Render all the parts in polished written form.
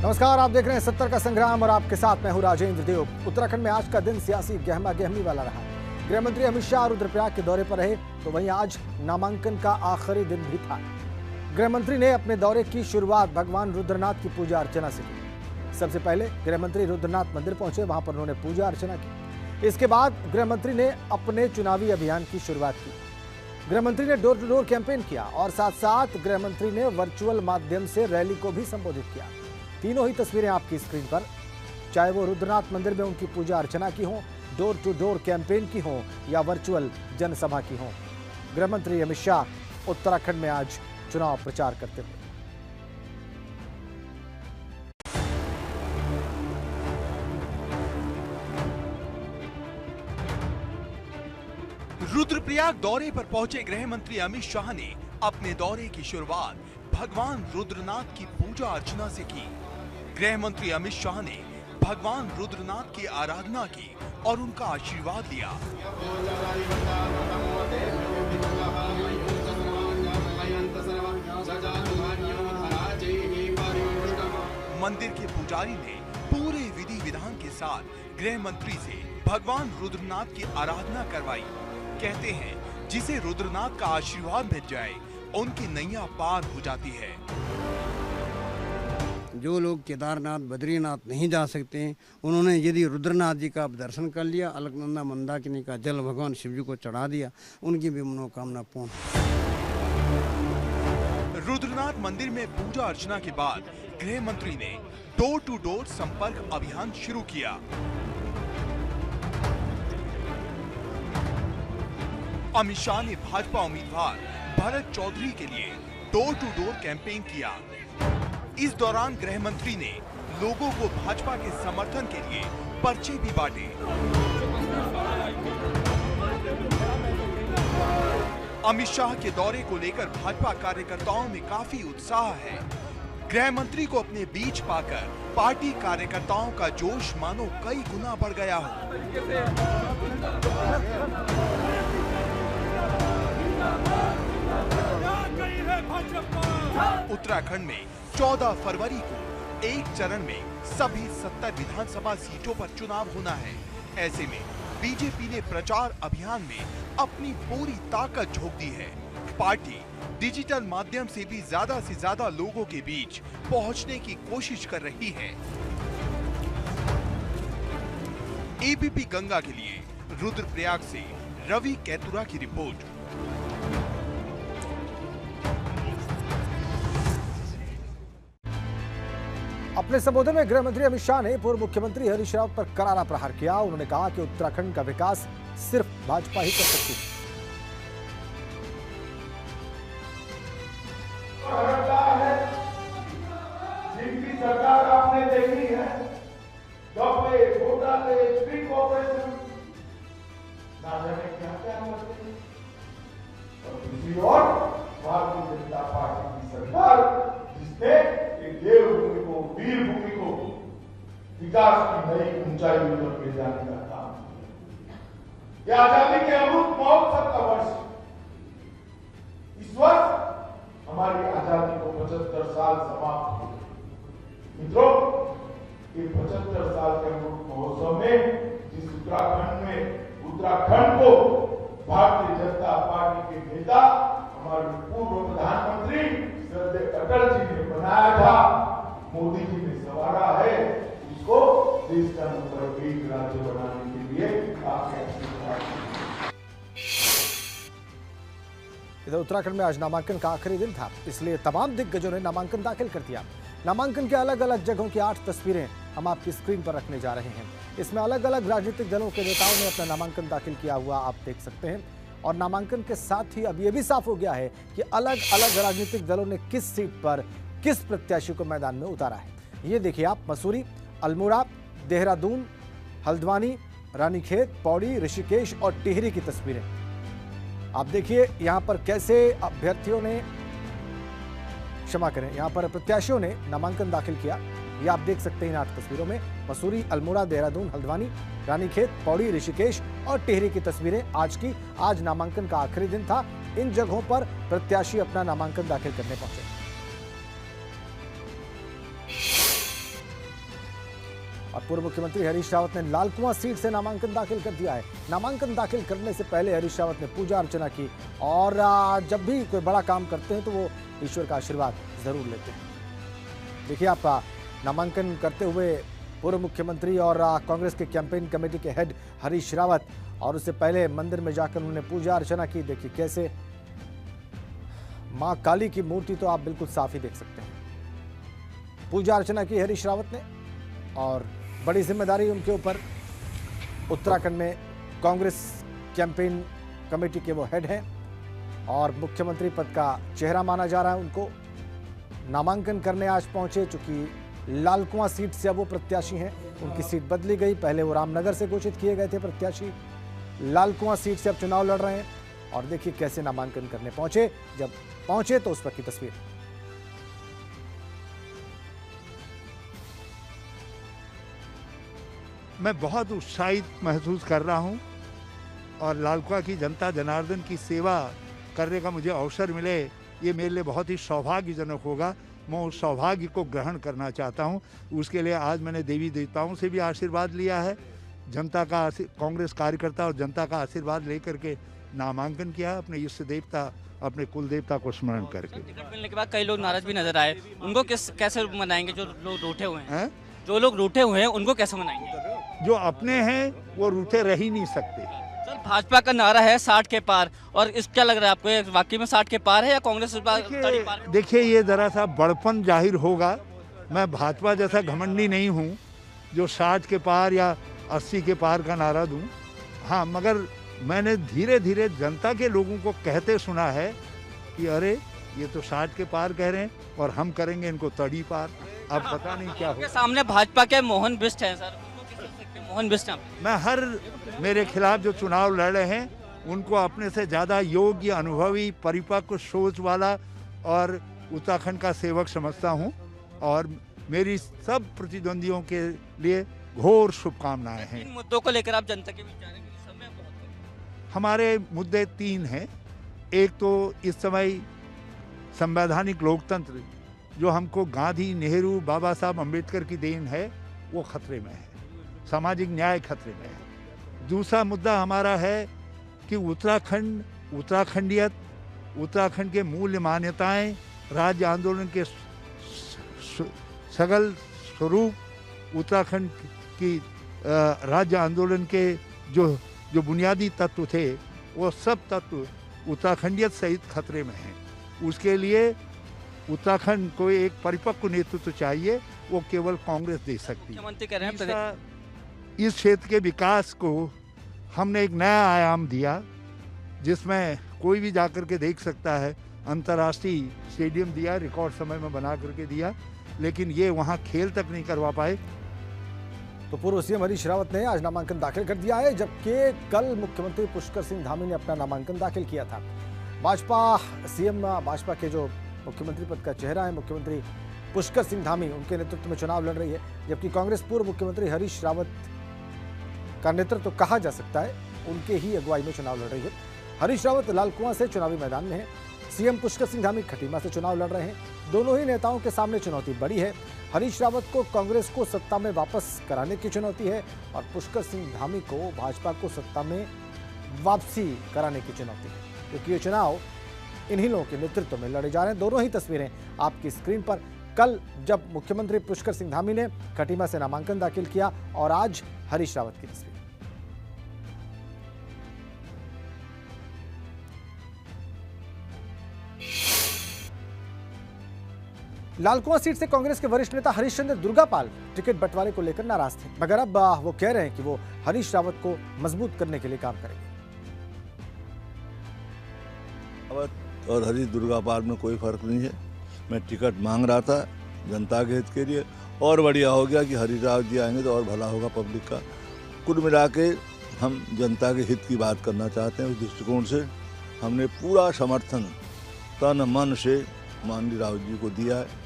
नमस्कार, आप देख रहे हैं 70 का संग्राम और आपके साथ मैं हूं राजेंद्र देव। उत्तराखंड में आज का दिन सियासी गहमा गहमी वाला रहा। गृह मंत्री अमित शाह रुद्रप्रयाग के दौरे पर रहे, तो वहीं आज नामांकन का आखिरी दिन भी था। गृह मंत्री ने अपने दौरे की शुरुआत भगवान रुद्रनाथ की पूजा अर्चना से की। सबसे पहले गृह मंत्री रुद्रनाथ मंदिर पहुंचे, वहां पर उन्होंने पूजा अर्चना की। इसके बाद गृह मंत्री ने अपने चुनावी अभियान की शुरुआत की। गृह मंत्री ने डोर टू डोर कैंपेन किया और साथ साथ गृह मंत्री ने वर्चुअल माध्यम से रैली को भी संबोधित किया। तीनों ही तस्वीरें आपकी स्क्रीन पर, चाहे वो रुद्रनाथ मंदिर में उनकी पूजा अर्चना की हो, डोर टू डोर कैंपेन की हो या वर्चुअल जनसभा की हो। गृह मंत्री अमित शाह उत्तराखंड में आज चुनाव प्रचार करते हुए। रुद्रप्रयाग दौरे पर पहुंचे गृह मंत्री अमित शाह ने अपने दौरे की शुरुआत भगवान रुद्रनाथ की पूजा अर्चना से की। गृह मंत्री अमित शाह ने भगवान रुद्रनाथ की आराधना की और उनका आशीर्वाद लिया। मंदिर के पुजारी ने पूरे विधि विधान के साथ गृह मंत्री से भगवान रुद्रनाथ की आराधना करवाई। कहते हैं जिसे रुद्रनाथ का आशीर्वाद मिल जाए उनकी नैया पार हो जाती है। जो लोग केदारनाथ बद्रीनाथ नहीं जा सकते हैं, उन्होंने यदि रुद्रनाथ जी का दर्शन कर लिया, अलकनंदा मंदाकिनी का जल भगवान शिव जी को चढ़ा दिया, उनकी भी मनोकामना पूर्ण। रुद्रनाथ मंदिर में पूजा अर्चना के बाद गृह मंत्री ने डोर टू डोर संपर्क अभियान शुरू किया। अमित शाह ने भाजपा उम्मीदवार भरत चौधरी के लिए डोर टू डोर कैंपेन किया। इस दौरान गृह मंत्री ने लोगों को भाजपा के समर्थन के लिए पर्चे भी बांटे। अमित शाह के दौरे को लेकर भाजपा कार्यकर्ताओं में काफी उत्साह है। गृह मंत्री को अपने बीच पाकर पार्टी कार्यकर्ताओं का जोश मानो कई गुना बढ़ गया हो। उत्तराखंड में 14 फरवरी को एक चरण में सभी 70 विधानसभा सीटों पर चुनाव होना है। ऐसे में बीजेपी ने प्रचार अभियान में अपनी पूरी ताकत झोंक दी है। पार्टी डिजिटल माध्यम से भी ज्यादा से ज्यादा लोगों के बीच पहुंचने की कोशिश कर रही है। एबीपी गंगा के लिए रुद्रप्रयाग से रवि कैतुरा की रिपोर्ट। अपने संबोधन में गृह मंत्री अमित शाह ने पूर्व मुख्यमंत्री हरीश रावत पर करारा प्रहार किया। उन्होंने कहा कि उत्तराखंड का विकास सिर्फ भाजपा ही कर सकती है। जिनकी सरकार आपने देखी है, घोटाले, स्ट्रिंग ऑपरेशन, ना जाने क्या क्या होते हैं। और दूसरी ओर भारतीय जनता पार्टी की सरकार, जिसने एक देवभूमि को, वीर भूमि को विकास की नई ऊंचाइयों पर ले जाने का काम किया। यह आजादी के अमृत महोत्सव का वर्ष। इस वर्ष हमारी आजादी को 75 साल समाप्त हुए। मित्रों, ये 75 साल के अमृत महोत्सव में जिस उत्तराखंड को भारतीय जनता पार्टी के नेता हमारे पूर्व प्रधानमंत्री श्रद्धेय अटल जी ने बनाया था, मोदी जी ने संवारा है, उसको देश का नंबर 1 राज्य बनाने के लिए आपके आशीर्वाद। इधर उत्तराखंड में आज नामांकन का आखिरी दिन था, इसलिए तमाम दिग्गजों ने नामांकन दाखिल कर दिया। नामांकन के अलग अलग जगहों की 8 तस्वीरें हम आपकी स्क्रीन पर रखने जा रहे हैं। इसमें अलग अलग राजनीतिक दलों के नेताओं ने अपना नामांकन दाखिल किया हुआ आप देख सकते हैं। और नामांकन के साथ ही अब यह भी साफ हो गया है कि अलग अलग राजनीतिक दलों ने किस सीट पर किस प्रत्याशी को मैदान में उतारा है। ये देखिए आप, मसूरी, अल्मोड़ा, देहरादून, हल्द्वानी, रानीखेत, पौड़ी, ऋषिकेश और टिहरी की तस्वीरें आप देखिए। यहां पर कैसे अभ्यर्थियों ने, क्षमा करें, यहां पर प्रत्याशियों ने नामांकन दाखिल किया। ये आप देख सकते हैं इन 8 तस्वीरों में। मसूरी, अल्मोड़ा, देहरादून, हल्द्वानी, रानीखेत, पौड़ी, ऋषिकेश और टिहरी की तस्वीरें आज की। आज नामांकन का आखिरी दिन था। इन जगहों पर प्रत्याशी अपना नामांकन दाखिल करने पहुंचे। और पूर्व मुख्यमंत्री हरीश रावत ने लालकुआं सीट से नामांकन दाखिल कर दिया है। नामांकन दाखिल करने से पहले हरीश रावत ने पूजा अर्चना की और जब भी कोई बड़ा काम करते हैं तो वो ईश्वर का आशीर्वाद जरूर लेते हैं। देखिए आपका नामांकन करते हुए पूर्व मुख्यमंत्री और कांग्रेस के कैंपेन कमेटी के हेड हरीश रावत, और उससे पहले मंदिर में जाकर उन्होंने पूजा अर्चना की। देखिए कैसे मां काली की मूर्ति तो आप बिल्कुल साफ ही देख सकते हैं। पूजा अर्चना की हरीश रावत ने और बड़ी जिम्मेदारी उनके ऊपर। उत्तराखंड में कांग्रेस कैंपेन कमेटी के वो हेड हैं और मुख्यमंत्री पद का चेहरा माना जा रहा है उनको। नामांकन करने आज पहुंचे, चूंकि लालकुआं सीट से अब वो प्रत्याशी हैं, उनकी सीट बदली गई। पहले वो रामनगर से घोषित किए गए थे प्रत्याशी, लालकुआं सीट से अब चुनाव लड़ रहे हैं। और देखिए कैसे नामांकन करने पहुंचे, जब पहुंचे तो उस वक्त की तस्वीर। मैं बहुत उत्साहित महसूस कर रहा हूं और लालकुआं की जनता जनार्दन की सेवा करने का मुझे अवसर मिले, ये मेरे लिए बहुत ही सौभाग्यजनक होगा। मैं उस सौभाग्य को ग्रहण करना चाहता हूं। उसके लिए आज मैंने देवी देवताओं से भी आशीर्वाद लिया है, जनता का, कांग्रेस कार्यकर्ता और जनता का आशीर्वाद लेकर के नामांकन किया, अपने इष्ट देवता, अपने कुल देवता को स्मरण करके। टिकट मिलने के बाद कई लोग नाराज भी नजर आए, उनको कैसे मनाएंगे? जो लोग रूठे हुए हैं, जो लोग रूठे हुए हैं उनको कैसे मनाएंगे? जो अपने हैं वो रूठे रह ही नहीं सकते। सर, भाजपा का नारा है 60 के पार, और इस क्या लग रहा है आपको, ये वाकई में 60 के पार है या कांग्रेस इस बार 30 पार? देखिए ये जरा सा बड़पन जाहिर होगा। मैं भाजपा जैसा घमंडी नहीं हूँ जो 60 के पार या 80 के पार का नारा दूं। हाँ, मगर मैंने धीरे धीरे जनता के लोगों को कहते सुना है कि अरे ये तो 60 के पार कह रहे हैं और हम करेंगे इनको 30 पार। अब पता नहीं क्या आपके होगा। सामने भाजपा के मोहन बिष्ट हैं सर, उनको किस तरह से देखते हैं? मोहन बिष्ट हैं। मैं हर मेरे खिलाफ जो चुनाव लड़ रहे हैं उनको अपने से ज़्यादा योग्य, अनुभवी, परिपक्व सोच वाला और उत्तराखंड का सेवक समझता हूँ और मेरी सब प्रतिद्वंदियों के लिए घोर शुभकामनाएं हैं। इन मुद्दों को लेकर आप जनता के बीच जाने के लिए समय बहुत कम। हमारे मुद्दे 3 हैं। एक तो इस समय संवैधानिक लोकतंत्र जो हमको गांधी, नेहरू, बाबा साहब अम्बेडकर की देन है वो खतरे में है, सामाजिक न्याय खतरे में है। दूसरा मुद्दा हमारा है कि उत्तराखंडियत, उत्तराखंड के मूल्य मान्यताएं, राज्य आंदोलन के सगल स्वरूप, उत्तराखंड की राज्य आंदोलन के जो बुनियादी तत्व थे वो सब तत्व उत्तराखंडियत सहित खतरे में हैं। उसके लिए उत्तराखंड को एक परिपक्व नेतृत्व चाहिए, वो केवल कांग्रेस दे सकती है। मुख्यमंत्री कह रहे हैं इस क्षेत्र के विकास को हमने एक नया आयाम दिया जिसमें कोई भी जाकर के देख सकता है। अंतर्राष्ट्रीय स्टेडियम दिया, रिकॉर्ड समय में बना करके दिया, लेकिन ये वहाँ खेल तक नहीं करवा पाए। तो पूर्व सीएम हरीश रावत ने आज नामांकन दाखिल कर दिया है, जबकि कल मुख्यमंत्री पुष्कर सिंह धामी ने अपना नामांकन दाखिल किया था। भाजपा के जो मुख्यमंत्री पद का चेहरा है, मुख्यमंत्री पुष्कर सिंह धामी, उनके नेतृत्व में चुनाव लड़ रही है, जबकि कांग्रेस पूर्व मुख्यमंत्री हरीश रावत का नेतृत्व कहा जा सकता है उनके ही अगुवाई में चुनाव लड़ रही है। हरीश रावत लालकुआं से चुनावी मैदान में है, सीएम पुष्कर सिंह धामी खटीमा से चुनाव लड़ रहे हैं। दोनों ही नेताओं के सामने चुनौती बड़ी है। हरीश रावत को कांग्रेस को सत्ता में वापस कराने की चुनौती है और पुष्कर सिंह धामी को भाजपा को सत्ता में वापसी कराने की चुनौती है, क्योंकि ये चुनाव इन्हीं लोगों के नेतृत्व में लड़े जा रहे हैं। दोनों ही तस्वीरें आपकी स्क्रीन पर, कल जब मुख्यमंत्री पुष्कर सिंह धामी ने खटीमा से नामांकन दाखिल किया और आज हरीश रावत की तस्वीर। लालकुआं सीट से कांग्रेस के वरिष्ठ नेता हरीशचंद्र दुर्गापाल टिकट बंटवारे को लेकर नाराज थे, मगर अब वो कह रहे हैं कि वो हरीश रावत को मजबूत करने के लिए काम करेंगे। और हरीश दुर्गापाल में कोई फर्क नहीं है। मैं टिकट मांग रहा था जनता के हित के लिए, और बढ़िया हो गया कि हरीश रावत जी आएंगे तो और भला होगा पब्लिक का। कुल मिला के हम जनता के हित की बात करना चाहते हैं। उस दृष्टिकोण से हमने पूरा समर्थन तन मन से माननीय रावत जी को दिया है।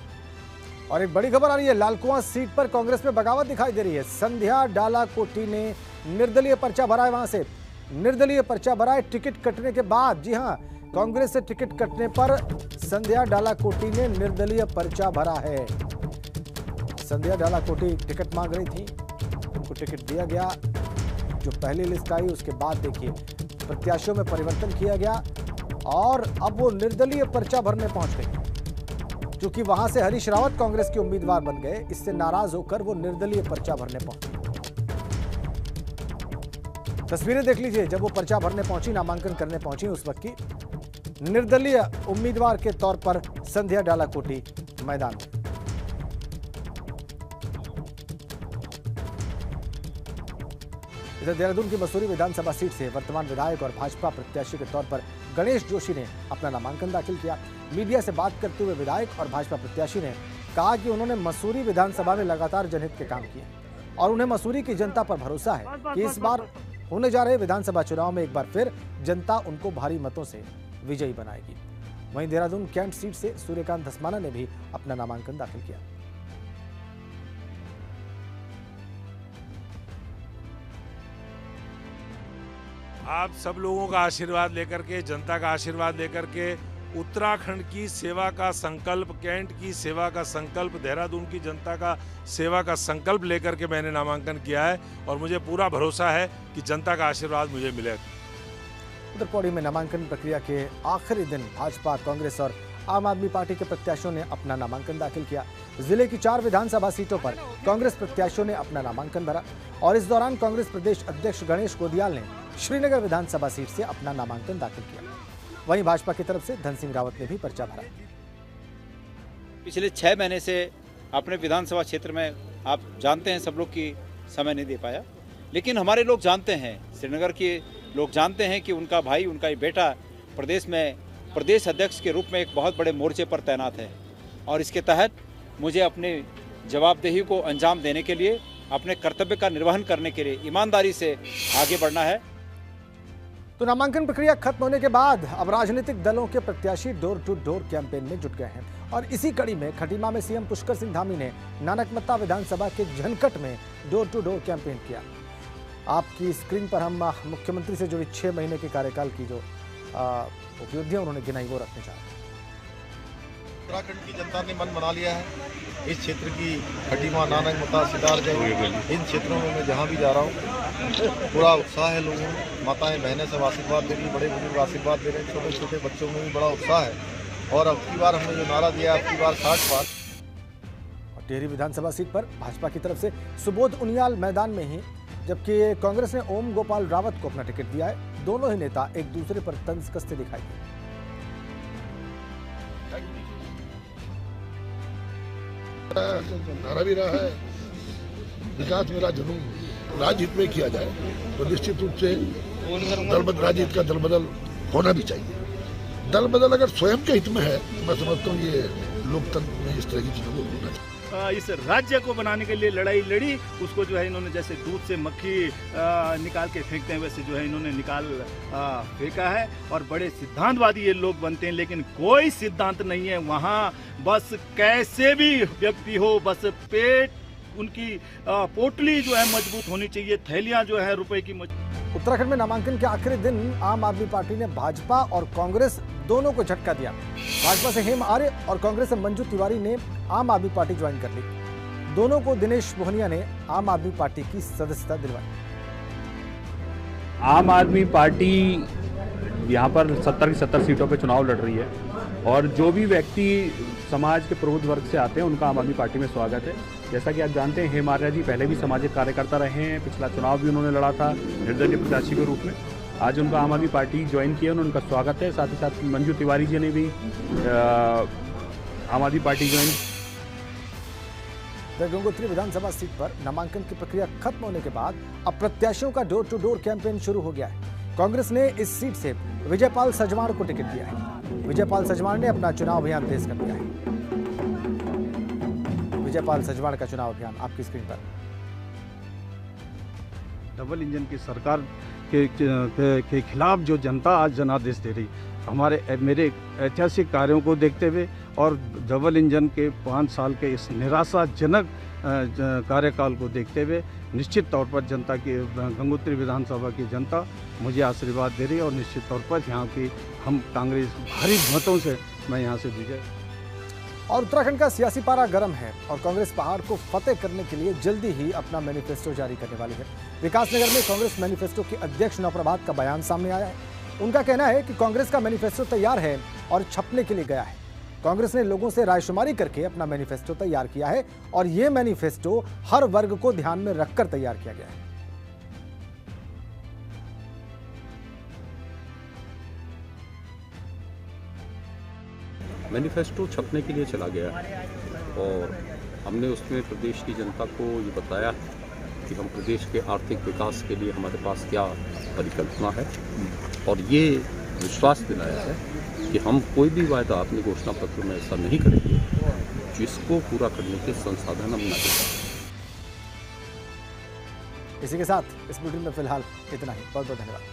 और एक बड़ी खबर आ रही है, लालकुआं सीट पर कांग्रेस में बगावत दिखाई दे रही है। संध्या डालाकोटी ने निर्दलीय पर्चा भरा है, वहां से निर्दलीय पर्चा भरा है टिकट कटने के बाद। जी हां, कांग्रेस से टिकट कटने पर संध्या डालाकोटी ने निर्दलीय पर्चा भरा है। संध्या डालाकोटी टिकट मांग रही थी टिकट दिया गया। जो पहली लिस्ट आई उसके बाद देखिए प्रत्याशियों में परिवर्तन किया गया और अब वो निर्दलीय पर्चा भरने पहुंच गए। क्योंकि वहां से हरीश रावत कांग्रेस के उम्मीदवार बन गए, इससे नाराज होकर वो निर्दलीय पर्चा भरने पहुंचे। तस्वीरें देख लीजिए, जब वो पर्चा भरने पहुंची, नामांकन करने पहुंची, उस वक्त की निर्दलीय उम्मीदवार के तौर पर संध्या डालाकोटी मैदान में। इधर देहरादून की मसूरी विधानसभा सीट से वर्तमान विधायक और भाजपा प्रत्याशी के तौर पर गणेश जोशी ने अपना नामांकन दाखिल किया। मीडिया से बात करते हुए विधायक और भाजपा प्रत्याशी ने कहा कि उन्होंने मसूरी विधानसभा में लगातार जनहित के काम किए और उन्हें मसूरी की जनता पर भरोसा है कि इस बार होने जा रहे विधानसभा चुनाव में एक बार फिर जनता उनको भारी मतों से विजयी बनाएगी। वहीं देहरादून कैंट सीट से सूर्यकांत धस्माना ने भी अपना नामांकन दाखिल किया। आप सब लोगों का आशीर्वाद लेकर के, जनता का आशीर्वाद लेकर के, उत्तराखंड की सेवा का संकल्प, कैंट की सेवा का संकल्प, देहरादून की जनता का सेवा का संकल्प लेकर के मैंने नामांकन किया है और मुझे पूरा भरोसा है कि जनता का आशीर्वाद मुझे मिलेगा। उधर पौड़ी में नामांकन प्रक्रिया के आखिरी दिन भाजपा, कांग्रेस और आम आदमी पार्टी के प्रत्याशियों ने अपना नामांकन दाखिल किया। जिले की 4 विधानसभा सीटों पर कांग्रेस प्रत्याशियों ने अपना नामांकन भरा और इस दौरान कांग्रेस प्रदेश अध्यक्ष गणेश गोदियाल ने श्रीनगर विधानसभा सीट से अपना नामांकन दाखिल किया। वहीं भाजपा की तरफ से धन सिंह रावत ने भी पर्चा भरा। पिछले 6 महीने से अपने विधानसभा क्षेत्र में आप जानते हैं सब लोग की समय नहीं दे पाया, लेकिन हमारे लोग जानते हैं, श्रीनगर के लोग जानते हैं कि उनका भाई, उनका ये बेटा प्रदेश में प्रदेश अध्यक्ष के रूप में एक बहुत बड़े मोर्चे पर तैनात है और इसके तहत मुझे अपने जवाबदेही को अंजाम देने के लिए, अपने कर्तव्य का निर्वहन करने के लिए ईमानदारी से आगे बढ़ना है। तो नामांकन प्रक्रिया खत्म होने के बाद अब राजनीतिक दलों के प्रत्याशी डोर टू डोर कैंपेन में जुट गए हैं और इसी कड़ी में खटीमा में सीएम पुष्कर सिंह धामी ने नानकमत्ता विधानसभा के झनकट में डोर टू डोर कैंपेन किया। आपकी स्क्रीन पर हम मुख्यमंत्री से जुड़ी 6 महीने के कार्यकाल की जो उपलब्धियां उन्होंने गिनाई वो रखने चाह रहे हैं। उत्तराखंड की जनता ने मन बना लिया है। इस क्षेत्र की खटीमा, नानकमत्ता, सिद्धार्थनगर, इन क्षेत्रों में मैं जहाँ भी जा रहा हूँ पूरा उत्साह है लोगों में। माताएं बहनें सब आशीर्वाद दे रही, बड़े बुजुर्ग आशीर्वाद दे रहे हैं, छोटे छोटे बच्चों में भी बड़ा उत्साह है। और अब की बार हमने जो नारा दिया, अब की बार 60 पार। और टिहरी विधानसभा सीट पर भाजपा की तरफ से सुबोध उनियाल मैदान में ही, जबकि कांग्रेस ने ओम गोपाल रावत को अपना टिकट दिया है। दोनों ही नेता एक दूसरे पर तंज कसते दिखाई दिए। नारा भी रहा है, विकास मेरा जुनून, राजनीति में किया जाए तो निश्चित रूप से दल बदल, राजनीति का दल बदल होना भी चाहिए। दल बदल अगर स्वयं के हित में है तो मैं समझता हूँ ये लोकतंत्र में इस तरह की चीजों को होना चाहिए। इस राज्य को बनाने के लिए लड़ाई लड़ी, उसको जो है इन्होंने जैसे दूध से मक्खी निकाल के फेंकते हैं वैसे जो है इन्होंने निकाल फेंका है। और बड़े सिद्धांतवादी ये लोग बनते हैं, लेकिन कोई सिद्धांत नहीं है वहाँ। बस कैसे भी व्यक्ति हो, बस पेट उनकी पोटली जो है मजबूत होनी चाहिए, थैलियाँ जो है रुपए की मजबूत। उत्तराखंड में नामांकन के आखिरी दिन आम आदमी पार्टी ने भाजपा और कांग्रेस दोनों को झटका दिया। भाजपा से हेम आर्य और कांग्रेस से मंजू तिवारी ने आम आदमी पार्टी ज्वाइन कर ली। दोनों को दिनेश मोहनिया ने आम आदमी पार्टी की सदस्यता दिलवाई। आम आदमी पार्टी यहाँ पर 70 की 70 सीटों पे चुनाव लड़ रही है और जो भी व्यक्ति समाज के प्रबुद्ध वर्ग से आते हैं उनका आम आदमी पार्टी में स्वागत है। जैसा कि आप जानते हैं, हेम आर्य जी पहले भी सामाजिक कार्यकर्ता रहे हैं, पिछला चुनाव भी उन्होंने लड़ा था निर्दलीय प्रत्याशी के रूप में। आज उनका आम आदमी पार्टी ज्वाइन किया, उनका स्वागत है। साथ ही साथ मंजू तिवारी जी ने भी आम आदमी पार्टी ज्वाइन। गंगोत्री विधानसभा सीट पर नामांकन की प्रक्रिया खत्म होने के बाद अब प्रत्याशियों का डोर टू डोर कैंपेन शुरू हो गया है। कांग्रेस ने इस सीट से विजयपाल सजवाण को टिकट दिया है। विजयपाल सजवाण ने अपना चुनाव अभियान तेज कर दिया है। विजयपाल सजवाण का चुनाव अभियान आपकी स्क्रीन पर। डबल इंजन की सरकार के खिलाफ जो जनता आज जनादेश दे रही, मेरे ऐतिहासिक कार्यों को देखते हुए और डबल इंजन के 5 साल के इस निराशाजनक कार्यकाल को देखते हुए निश्चित तौर पर जनता की, गंगोत्री विधानसभा की जनता मुझे आशीर्वाद दे रही है और निश्चित तौर पर यहाँ की हम कांग्रेस भारी मतों से मैं यहाँ से विजय। और उत्तराखंड का सियासी पारा गर्म है और कांग्रेस पहाड़ को फतेह करने के लिए जल्दी ही अपना मैनिफेस्टो जारी करने वाली है। विकासनगर में कांग्रेस मैनिफेस्टो के अध्यक्ष नवप्रभात का बयान सामने आया है। उनका कहना है कि कांग्रेस का मैनिफेस्टो तैयार है और छपने के लिए गया है। कांग्रेस ने लोगों से रायशुमारी करके अपना मैनिफेस्टो तैयार किया है और यह मैनिफेस्टो हर वर्ग को ध्यान में रखकर तैयार किया गया है। मैनिफेस्टो छपने के लिए चला गया और हमने उसमें प्रदेश की जनता को ये बताया कि हम प्रदेश के आर्थिक विकास के लिए हमारे पास क्या परिकल्पना है और ये विश्वास दिलाया है कि हम कोई भी वायदा अपने घोषणा पत्र में ऐसा नहीं करेंगे जिसको पूरा करने के संसाधन हम न दें। इसी के साथ इस बुलेटिन में फिलहाल इतना ही। बहुत बहुत धन्यवाद।